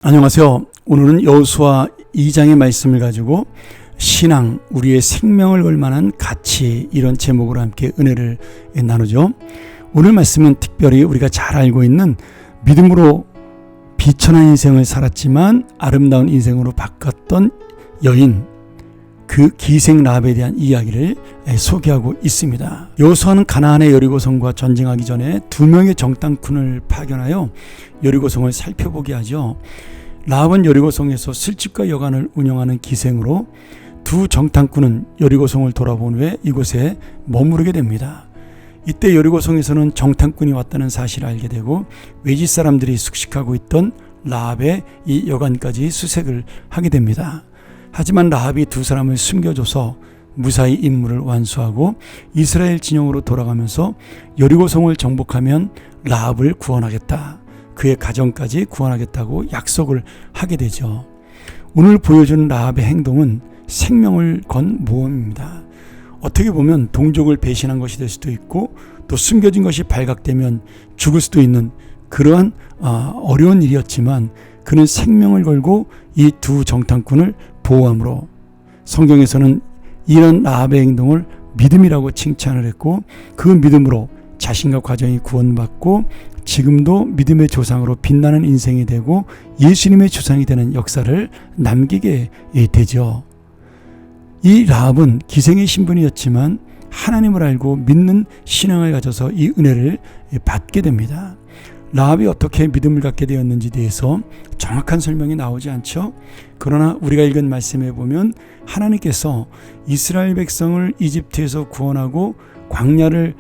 안녕하세요. 오늘은 여호수아 2장의 말씀을 가지고 신앙, 우리의 생명을 걸 만한 가치, 이런 제목으로 함께 은혜를 나누죠. 오늘 말씀은 특별히 우리가 잘 알고 있는 믿음으로 비천한 인생을 살았지만 아름다운 인생으로 바꿨던 여인, 그 기생 라합에 대한 이야기를 소개하고 있습니다. 여호수아는 가나안의 여리고성과 전쟁하기 전에 두 명의 정탐꾼을 파견하여 여리고성을 살펴보게 하죠. 라합은 여리고성에서 술집과 여관을 운영하는 기생으로 두 정탐꾼은 여리고성을 돌아본 후에 이곳에 머무르게 됩니다. 이때 여리고성에서는 정탐꾼이 왔다는 사실을 알게 되고 외지 사람들이 숙식하고 있던 라합의 이 여관까지 수색을 하게 됩니다. 하지만 라합이 두 사람을 숨겨줘서 무사히 임무를 완수하고 이스라엘 진영으로 돌아가면서 여리고성을 정복하면 라합을 구원하겠다, 그의 가정까지 구원하겠다고 약속을 하게 되죠. 오늘 보여주는 라합의 행동은 생명을 건 모험입니다. 어떻게 보면 동족을 배신한 것이 될 수도 있고 또 숨겨진 것이 발각되면 죽을 수도 있는 그러한 어려운 일이었지만 그는 생명을 걸고 이 두 정탐꾼을 보호함으로, 성경에서는 이런 라합의 행동을 믿음이라고 칭찬을 했고 그 믿음으로 자신과 가정이 구원받고 지금도 믿음의 조상으로 빛나는 인생이 되고 예수님의 조상이 되는 역사를 남기게 되죠. 이 라합은 기생의 신분이었지만 하나님을 알고 믿는 신앙을 가져서 이 은혜를 받게 됩니다. 라합이 어떻게 믿음을 갖게 되었는지에 대해서 정확한 설명이 나오지 않죠. 그러나 우리가 읽은 말씀에 보면 하나님께서 이스라엘 백성을 이집트에서 구원하고 광야를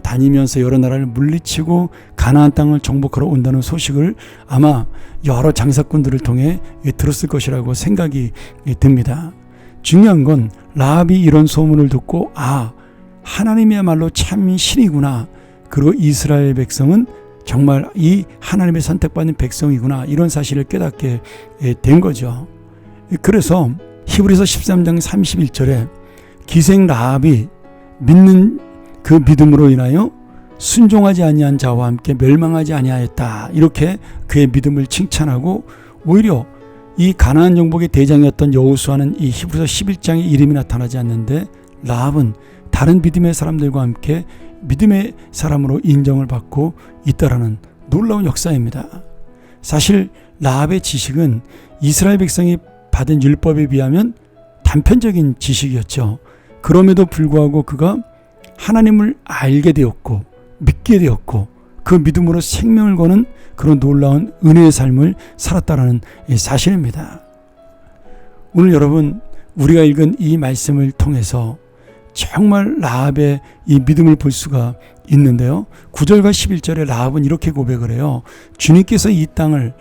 다니면서 여러 나라를 물리치고 가나안 땅을 정복하러 온다는 소식을 아마 여러 장사꾼들을 통해 들었을 것이라고 생각이 듭니다. 중요한 건 라합이 이런 소문을 듣고 하나님이야말로 참 신이구나, 그리고 이스라엘 백성은 정말 이 하나님의 선택받는 백성이구나, 이런 사실을 깨닫게 된 거죠. 그래서 히브리서 13장 31절에 기생 라합이 믿는 그 믿음으로 인하여 순종하지 아니한 자와 함께 멸망하지 아니하였다, 이렇게 그의 믿음을 칭찬하고, 오히려 이 가나안 정복의 대장이었던 여호수아는 이 히브리서 11장에 이름이 나타나지 않는데 라합은 다른 믿음의 사람들과 함께 믿음의 사람으로 인정을 받고 있다라는 놀라운 역사입니다. 사실 라합의 지식은 이스라엘 백성이 받은 율법에 비하면 단편적인 지식이었죠. 그럼에도 불구하고 그가 하나님을 알게 되었고 믿게 되었고 그 믿음으로 생명을 거는 그런 놀라운 은혜의 삶을 살았다라는 사실입니다. 오늘 여러분, 우리가 읽은 이 말씀을 통해서 정말 라합의 이 믿음을 볼 수가 있는데요. 9절과 11절에 라합은 이렇게 고백을 해요. 주님께서 이 땅을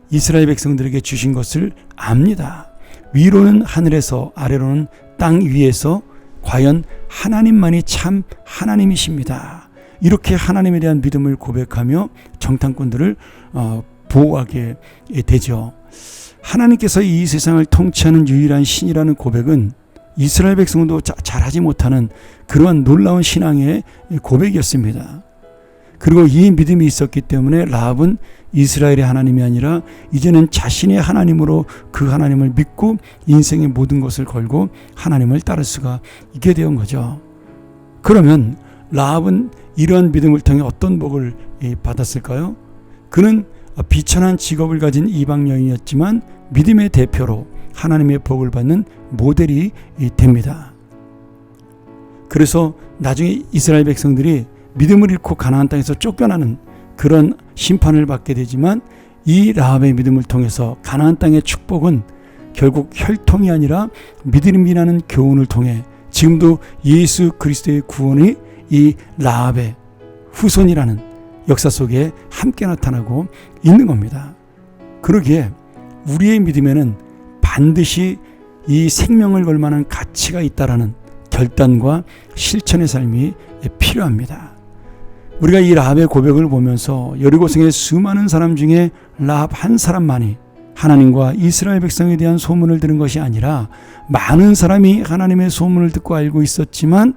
이스라엘 백성들에게 주신 것을 압니다. 위로는 하늘에서, 아래로는 땅 위에서 과연 하나님만이 참 하나님이십니다. 이렇게 하나님에 대한 믿음을 고백하며 정탐꾼들을 보호하게 되죠. 하나님께서 이 세상을 통치하는 유일한 신이라는 고백은 이스라엘 백성도 잘하지 못하는 그러한 놀라운 신앙의 고백이었습니다. 그리고 이 믿음이 있었기 때문에 라합은 이스라엘의 하나님이 아니라 이제는 자신의 하나님으로 그 하나님을 믿고 인생의 모든 것을 걸고 하나님을 따를 수가 있게 된 거죠. 그러면 라합은 이러한 믿음을 통해 어떤 복을 받았을까요? 그는 비천한 직업을 가진 이방 여인이었지만 믿음의 대표로 하나님의 복을 받는 모델이 됩니다. 그래서 나중에 이스라엘 백성들이 믿음을 잃고 가나안 땅에서 쫓겨나는 그런 심판을 받게 되지만 이 라합의 믿음을 통해서 가나안 땅의 축복은 결국 혈통이 아니라 믿음이라는 교훈을 통해 지금도 예수 그리스도의 구원이 이 라합의 후손이라는 역사 속에 함께 나타나고 있는 겁니다. 그러기에 우리의 믿음에는 반드시 이 생명을 걸 만한 가치가 있다라는 결단과 실천의 삶이 필요합니다. 우리가 이 라합의 고백을 보면서 여리고성의 수많은 사람 중에 라합 한 사람만이 하나님과 이스라엘 백성에 대한 소문을 들은 것이 아니라 많은 사람이 하나님의 소문을 듣고 알고 있었지만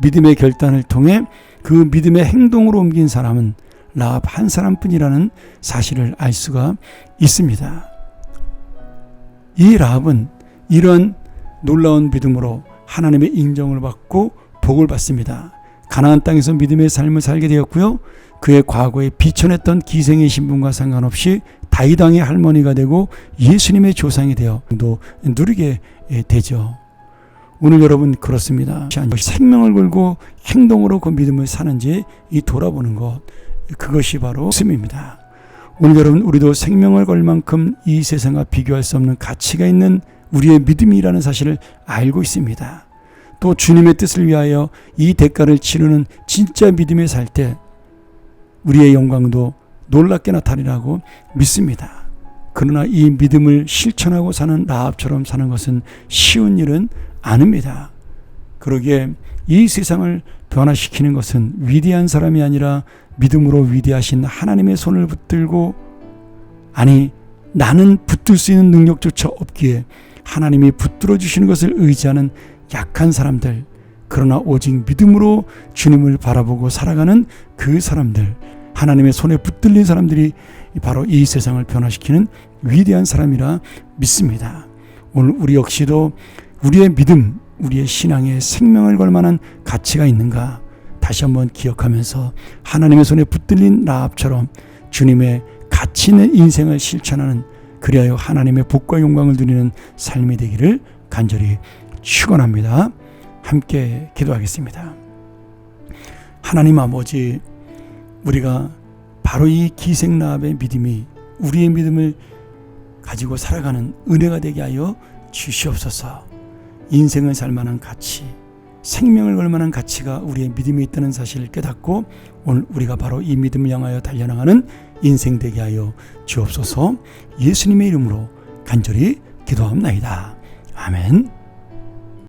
믿음의 결단을 통해 그 믿음의 행동으로 옮긴 사람은 라합 한 사람뿐이라는 사실을 알 수가 있습니다. 이 라합은 이런 놀라운 믿음으로 하나님의 인정을 받고 복을 받습니다. 가나안 땅에서 믿음의 삶을 살게 되었고요. 그의 과거에 비천했던 기생의 신분과 상관없이 다윗 왕의 할머니가 되고 예수님의 조상이 되어 또 누리게 되죠. 오늘 여러분 그렇습니다. 생명을 걸고 행동으로 그 믿음을 사는지 이 돌아보는 것, 그것이 바로 말씀입니다. 오늘 여러분 우리도 생명을 걸 만큼 이 세상과 비교할 수 없는 가치가 있는 우리의 믿음이라는 사실을 알고 있습니다. 또 주님의 뜻을 위하여 이 대가를 치르는 진짜 믿음에 살 때 우리의 영광도 놀랍게 나타나리라고 믿습니다. 그러나 이 믿음을 실천하고 사는 라합처럼 사는 것은 쉬운 일은 아닙니다. 그러기에 이 세상을 변화시키는 것은 위대한 사람이 아니라 믿음으로 위대하신 하나님의 손을 붙들고, 아니 나는 붙들 수 있는 능력조차 없기에 하나님이 붙들어 주시는 것을 의지하는 약한 사람들, 그러나 오직 믿음으로 주님을 바라보고 살아가는 그 사람들, 하나님의 손에 붙들린 사람들이 바로 이 세상을 변화시키는 위대한 사람이라 믿습니다. 오늘 우리 역시도 우리의 믿음, 우리의 신앙에 생명을 걸 만한 가치가 있는가 다시 한번 기억하면서 하나님의 손에 붙들린 라합처럼 주님의 가치 있는 인생을 실천하는, 그리하여 하나님의 복과 영광을 누리는 삶이 되기를 간절히 축원합니다. 함께 기도하겠습니다. 하나님 아버지, 우리가 바로 이 기생 라합의 믿음이 우리의 믿음을 가지고 살아가는 은혜가 되게 하여 주시옵소서. 인생을 살 만한 가치, 생명을 걸 만한 가치가 우리의 믿음에 있다는 사실을 깨닫고 오늘 우리가 바로 이 믿음을 향하여 달려나가는 인생 되게 하여 주옵소서. 예수님의 이름으로 간절히 기도합나이다. 아멘.